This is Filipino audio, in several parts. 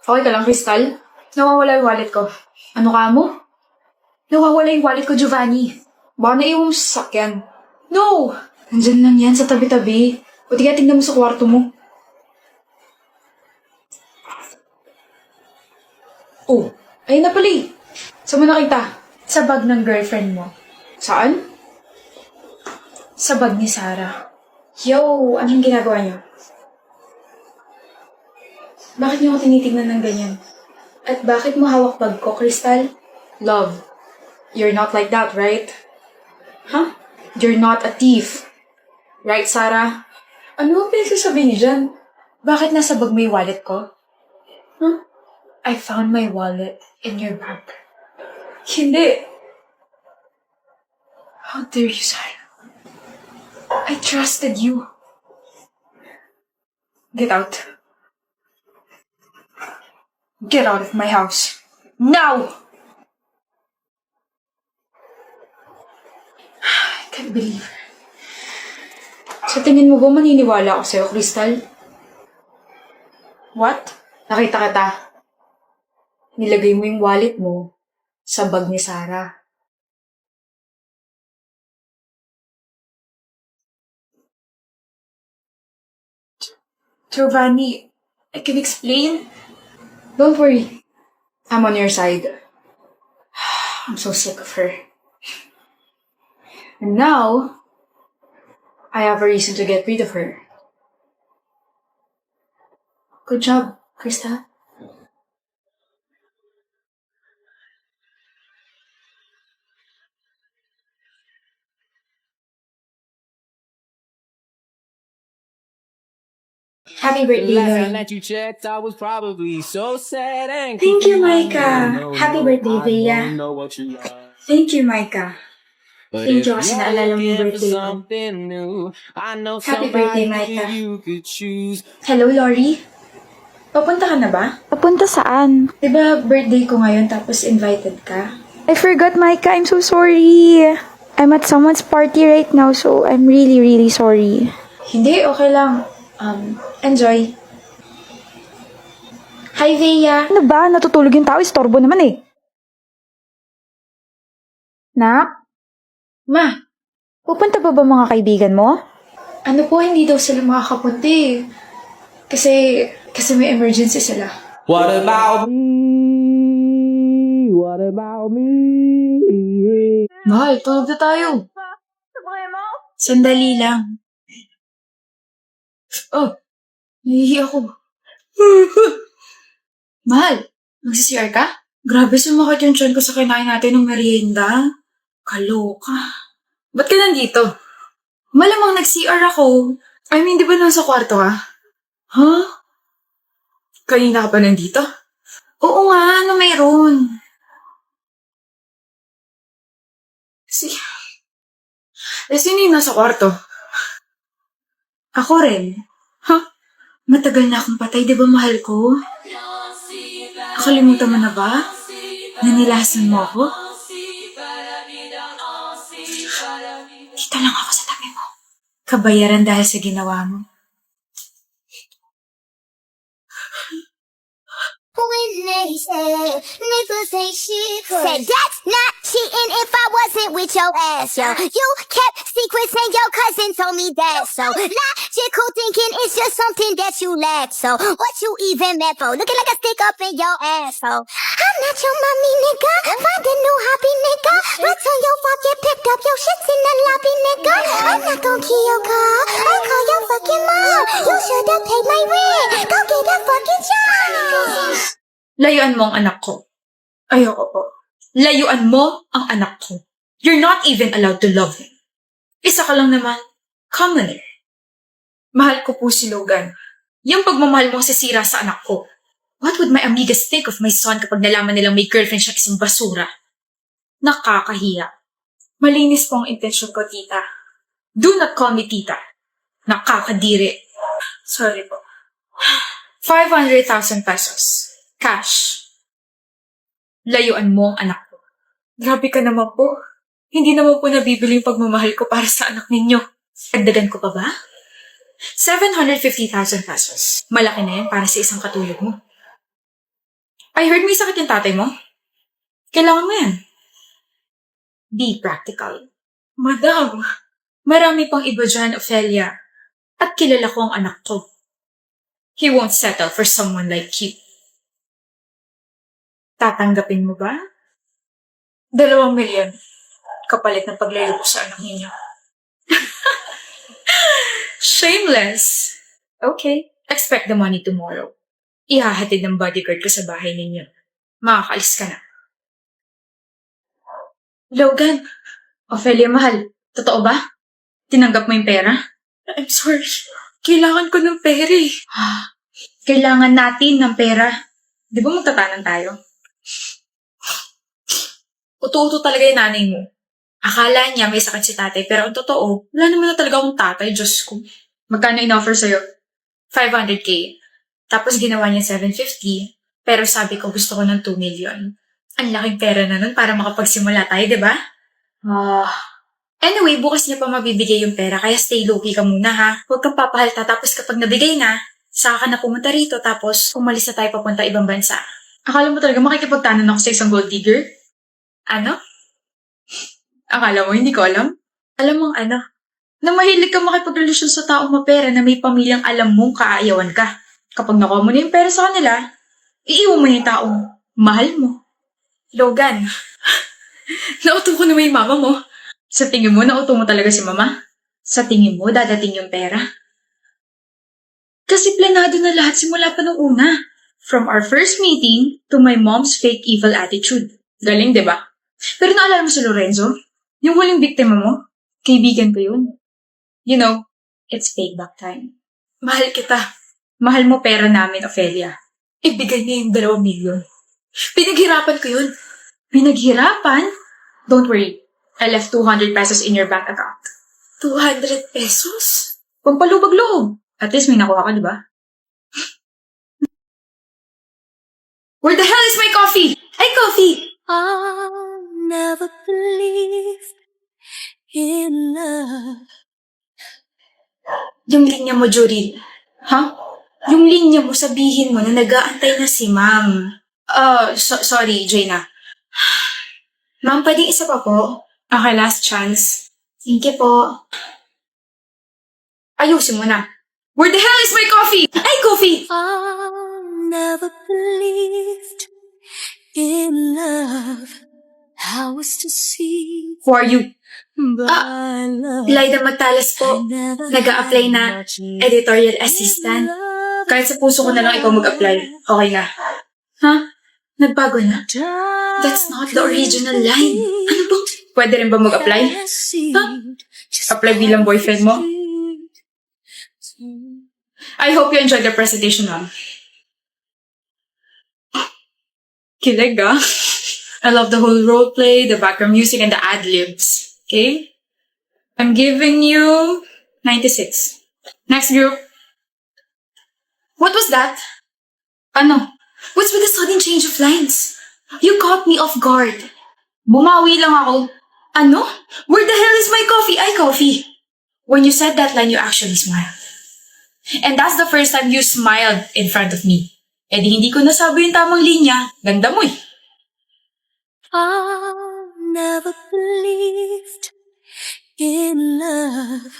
Okay ka lang, Crystal? Nawawala yung wallet ko. Ano ka mo? Nawawala yung wallet ko, Giovanni. Baka naiwan mo sa sasakyan. No! Nandyan lang yan sa tabi-tabi. O di ka tingnan mo sa kwarto mo. Oh, ayun na pala eh. Saan mo nakita? Sa bag ng girlfriend mo. Saan? Sa bag ni Sarah. Yo, anong ginagawa niyo? Bakit niyo ako tinitingnan ng ganyan? At bakit mo hawak bag ko, Crystal? Love, you're not like that, right? Huh? You're not a thief. Right, Sarah? Ano ang pinagsasabi niyo dyan? Bakit nasa bag mo yung wallet ko? Huh? I found my wallet in your bag. Hindi. How dare you, Sarah? I trusted you. Get out. Get out of my house. Now! I can't believe. Sa tingin mo ba maniniwala ako sa'yo, Crystal? What? Nakita kita. Nilagay mo yung wallet mo sa bag ni Sarah. Giovanni, I can explain. Don't worry. I'm on your side. I'm so sick of her. And now, I have a reason to get rid of her. Good job, Krista. Happy birthday, Last time Lloyd. that you checked, I was probably so sad and Thank you, confused. Micah. No, Happy no, birthday, I Bea. don't know what you are. Thank you, Micah. But Thank if you kasi you're naalala mo yung looking for birthday ko. something new, I know Happy birthday, somebody Micah. you could choose. Hello, Lori. Papunta ka na ba? Papunta saan? Diba birthday ko ngayon tapos invited ka? I forgot, Micah. I'm so sorry. I'm at someone's party right now, so I'm really, really sorry. Hindi, okay lang. Enjoy. Hi, Vea. Ano ba? Natutulog yung tao. Istorbo naman eh. Nak? Ma, Pupunta ba mga kaibigan mo? ano po, hindi daw sila makakapunta eh. Kasi may emergency sila. What about me? What about me? Mahal, tulog na tayo. Sandali lang. Oh, nahihi ako. Mahal, magsisiyar ka? Grabe, sumakit yung tiyan ko sa kinain natin ng merienda. Kaloka. Ba't ka nandito? Malamang nag-CR ako. I mean, di ba nasa kwarto ka? Huh? Kanina ka pa nandito? Oo nga, ano mayroon? Sino yung nasa kwarto? Ako rin. Huh? Matagal na akong patay, di ba mahal ko? Nakalimutan mo na ba? Nanilasan mo ako? Dito lang ako sa tabi mo. Kabayaran dahil sa ginawa mo. When they say niggas ain't shit, said that's not cheating if I wasn't with your ass, yo. You kept secrets and your cousin told me that, so logical thinking is just something that you lack, so what you even mad for? Looking like a stick up in your asshole. I'm not your mommy, nigga. Find a new hobby, nigga. Return your walk, get picked up, your shit's in the lobby, nigga. I'm not gon' kill your car. I'll call your fucking mom. You should've paid my rent. Go get a fucking job. Layuan mo ang anak ko. Ayoko po. Layuan mo ang anak ko. You're not even allowed to love him. Isa ka lang naman. Commoner. Mahal ko po si Logan. Yung pagmamahal mo sisira sa anak ko. What would my amigas think of my son kapag nalaman nilang may girlfriend siya isang basura? Nakakahiya. Malinis po ang intensyon ko, tita. Do not call me tita. Nakakadiri. Sorry po. 500,000 pesos. Cash. Layuan mo ang anak ko. Grabe ka naman po. Hindi naman po nabibili yung pagmamahal ko para sa anak ninyo. Dagdagan ko pa ba? 750,000 pesos. Malaki na yan para sa isang katulad mo. I heard may sakit yung tatay mo. Kailangan mo yan. Be practical. Madam, marami pang iba dyan, Ophelia. At kilala ko ang anak ko. He won't settle for someone like you. Tatanggapin mo ba? 2 milyon. Kapalit ng paglayo ko sa anak ninyo. Shameless. Okay. Expect the money tomorrow. Ihahatid ng bodyguard ko sa bahay ninyo. Makakaalis ka na. Logan. Ophelia, mahal. Totoo ba? Tinanggap mo yung pera? I'm sorry. Kailangan ko ng pera eh. Kailangan natin ng pera. Di ba magtatanan tayo? Uto-uto talaga yung nanay mo. Akala niya may sakit si tatay, pero ang totoo, wala naman na talaga akong tatay, Diyos ko. Magkano in-offer sa'yo? 500K. Tapos ginawa niya 750, pero sabi ko gusto ko ng 2 million. Ang laking pera na nun para makapagsimula tayo, di ba? Anyway, bukas niya pa mabibigay yung pera, kaya stay low-key ka muna ha. Huwag kang papahalta, tapos kapag nabigay na, saka ka na pumunta rito, tapos umalis na tayo papunta ibang bansa. Akala mo talaga makikipagtanan ako sa isang gold digger? Ano? Akala mo, hindi ko alam? Alam mong ano? Na mahilig ka makipagrelasyon sa taong mapera na may pamilyang alam mong kaaayawan ka. Kapag nakuha mo na yung pera sa kanila, iiwan mo na yung taong mahal mo. Logan, nauto ko na may mama mo. Sa tingin mo, nauto mo talaga si mama? Sa tingin mo, dadating yung pera? Kasi planado na lahat simula pa nung una. From our first meeting to my mom's fake evil attitude. Galing, di ba? Pero naalala mo si Lorenzo? Yung huling biktima mo? Kaibigan ko yun. You know, it's payback time. Mahal kita. Mahal mo pera namin, Ophelia. Ibigay niya yung 2 milyon. Pinaghirapan ko yun. Pinaghirapan? Don't worry. I left 200 pesos in your bank account. 200 pesos? Pampalubag-loob. At least may nakuha ka, di ba? Where the hell is my coffee? Ay, coffee! I'll never believe in love. Yung linya mo, Juril. Ha? Yung linya mo, sabihin mo na nag-aantay na si ma'am. Sorry, Jaina. Ma'am, pwedeng isa pa po? Okay, last chance. Thank you po. Ayusin mo na. Where the hell is my coffee? Ay, coffee! I'll never believed in love. I was deceived Who are you? by love. Lyda Magtalas po. Nag-a-apply na editorial assistant. Kahit sa puso ko na lang ikaw mag-apply. Okay na. Ha? Nagbago na. That's not the original line. Ano bang? Pwede rin ba mag-apply? Ha? Apply bilang boyfriend mo? I hope you enjoyed the presentation, ma'am. Kilig, ah. I love the whole roleplay, the background music, and the ad-libs. Okay? I'm giving you 96. Next group. What was that? Ano? What's with the sudden change of lines? You caught me off guard. Bumawi lang ako. Ano? Where the hell is my coffee? Ay, coffee. When you said that line, you actually smiled. And that's the first time you smiled in front of me. Eh di hindi ko nasabi yung tamang linya. Ganda mo eh. I never believed in love.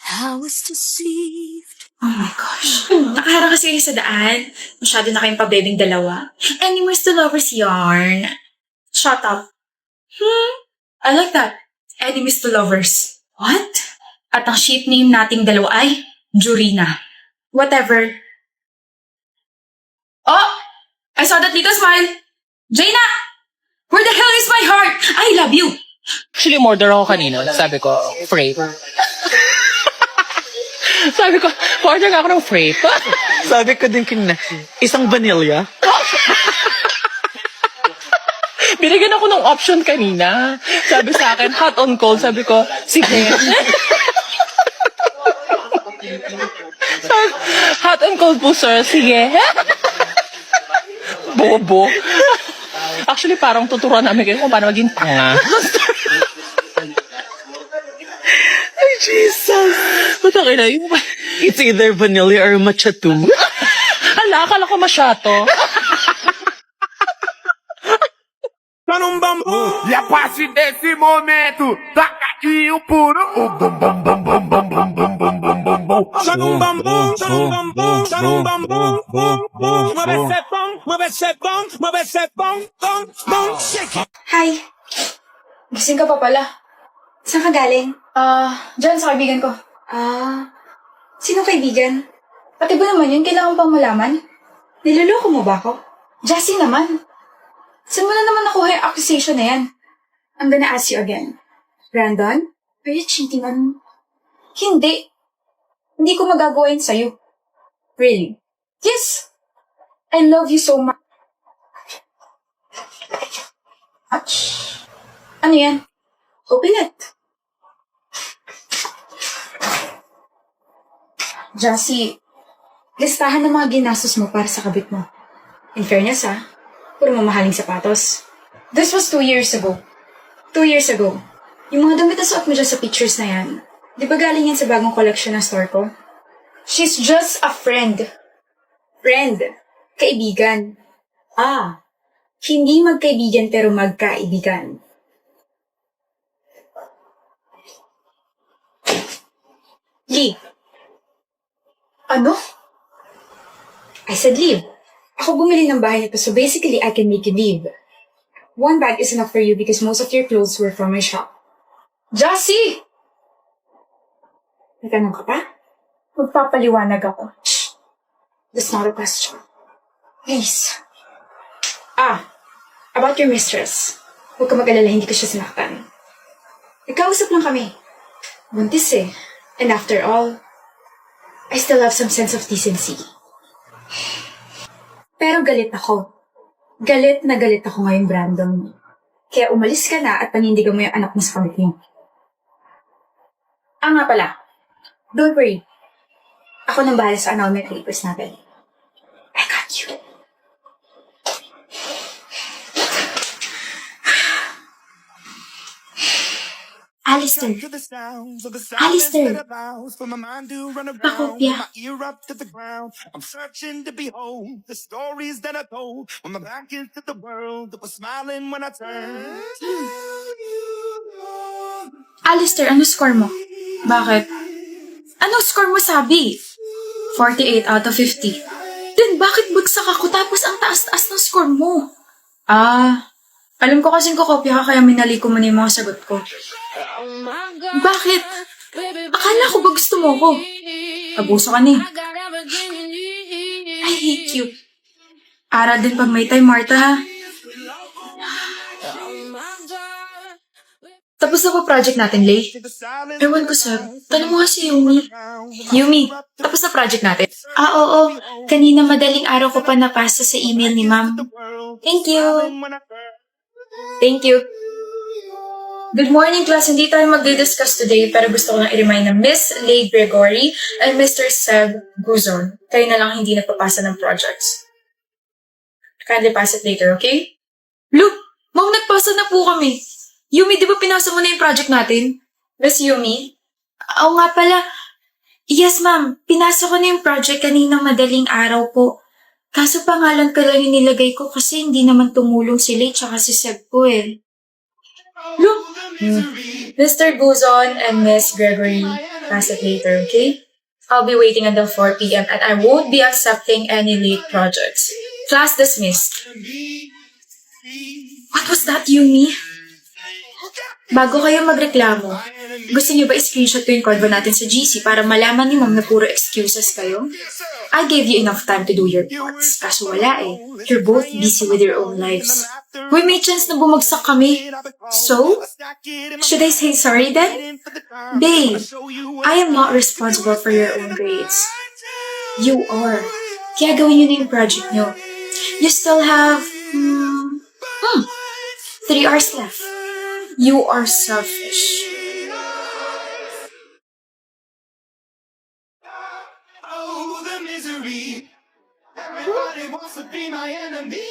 I was deceived. Oh my gosh. Nakaharang kasi kayo sa daan. Masyado na kayong pabebing dalawa. Enemies to lovers yarn. Shut up. I like that. Enemies to lovers. What? At ang ship name nating dalawa ay Jurina. Whatever. Oh! I saw that little smile. Jaina! Where the hell is my heart? I love you. Actually, order ako kanina. Sabi ko, frappe. Sabi ko, order ako ng frappe. Sabi ko din kanina, isang vanilla. Binigyan ako ng option kanina. Sabi sa akin, hot on cold. Sabi ko, sige. Hot and cold po, sir. Sige. Bobo. Actually, parang tuturuan namin kayo kung paano maging tanga. Ay, Jesus! Mataki na yun. It's either vanilla or matcha too. Ala, akala ko masyato. E a partir desse momento, tacadinho puro. O bum bum bum bum bum bum bum bum bum bum bum. Joga um bambum, joga um bambum, joga um bambum, bum bum. Mueve esse bom, mueve esse bom, bom, bom. Shake it. Hi! Gising ka pa pala. Saan ka galing? Diyan sa kaibigan ko. Sino kaibigan? Pati ba naman yun? Kailangan pang malaman? Niloloko mo ba ako? Jessie naman. Saan mo na naman nakuha yung accusation na yan? I'm gonna ask you again. Brandon, are you cheating on me? Hindi. Hindi ko magagawa yun sa'yo. Really? Yes! I love you so much. Ano yan? Open it. Jassy, listahan ng mga ginastos mo para sa kabit mo. In fairness puro mamahaling sapatos. This was 2 years ago. 2 years ago, yung mga damit na suot mo dyan sa pictures na yan, di ba galing yan sa bagong collection ng store ko? She's just a friend. Friend. Kaibigan. Hindi magkaibigan pero magkaibigan. Leave. Ano? I said leave. Ako bumili ng bahay nito, so basically I can make you leave. One bag is enough for you because most of your clothes were from my shop. Jassy! May tanong ka pa? Magpapaliwanag ako. Shh. That's not a question. Please. About your mistress. Huwag ka mag-alala, hindi ko siya sinaktan. Nagkausap lang kami. Buntis And after all, I still have some sense of decency. Pero galit ako. Galit na galit ako ngayon, Brandon. Kaya umalis ka na at panindigan mo yung anak mo sa kabit niyo. Nga pala. Don't worry. Ako nang bahala sa annulment papers natin. I got you. Alistair. Alistair. Pakopya. I'm searching to behold the stories that I told when my back is to the world that was smiling when I turned. Alistair, ano score mo? Bakit? Ano score mo, sabi? 48 out of 50. Then bakit bagsak ako tapos ang taas-taas ng score mo? Alam ko kasing kokopya ka kaya minali ko muna yung mga sagot ko. Bakit? Akala ko ba gusto mo ko? Abuso ka ni. I hate you. Aral din pag may time, Martha, ha? Tapos na pa project natin, Lay? Ewan ko, Seb. Tanong mo nga si Yumi. Yumi, tapos na project natin. Oo. Kanina madaling araw ko pa napasa sa email ni Ma'am. Thank you. Thank you. Good morning, class. Hindi tayo magdi-discuss today pero gusto ko lang i-remind na Miss Lay Gregory and Mr. Seb Guzon. Kayo na lang hindi nagpapasa ng projects. Kindly pass it later, okay? Look, Ma'am, nagpasa na po kami. Yumi, di ba pinasa mo na yung project natin? Miss Yumi? Oo nga pala. Yes, Ma'am. Pinasa ko na yung project kaninang madaling araw po. Kaso pangalan ko lang yung nilagay ko kasi hindi naman tumulong si Lay tsaka si Seb ko Look! Mr. Guzon and Miss Gregory, pass it later, okay? I'll be waiting until 4 p.m. and I won't be accepting any late projects. Class dismissed. What was that, Yumi? Bago kayo magreklamo, gusto niyo ba i-screenshot ko yung convo natin sa GC para malaman ni Ma'am na puro excuses kayo? I gave you enough time to do your parts, kaso wala You're both busy with your own lives. Hoy, may chance na bumagsak kami. So? Should I say sorry then? Babe, I am not responsible for your own grades. You are. Kaya gawin niyo na yung project niyo. You still have, 3 hours left. You are selfish. Oh, the misery. Everybody wants to be my enemy.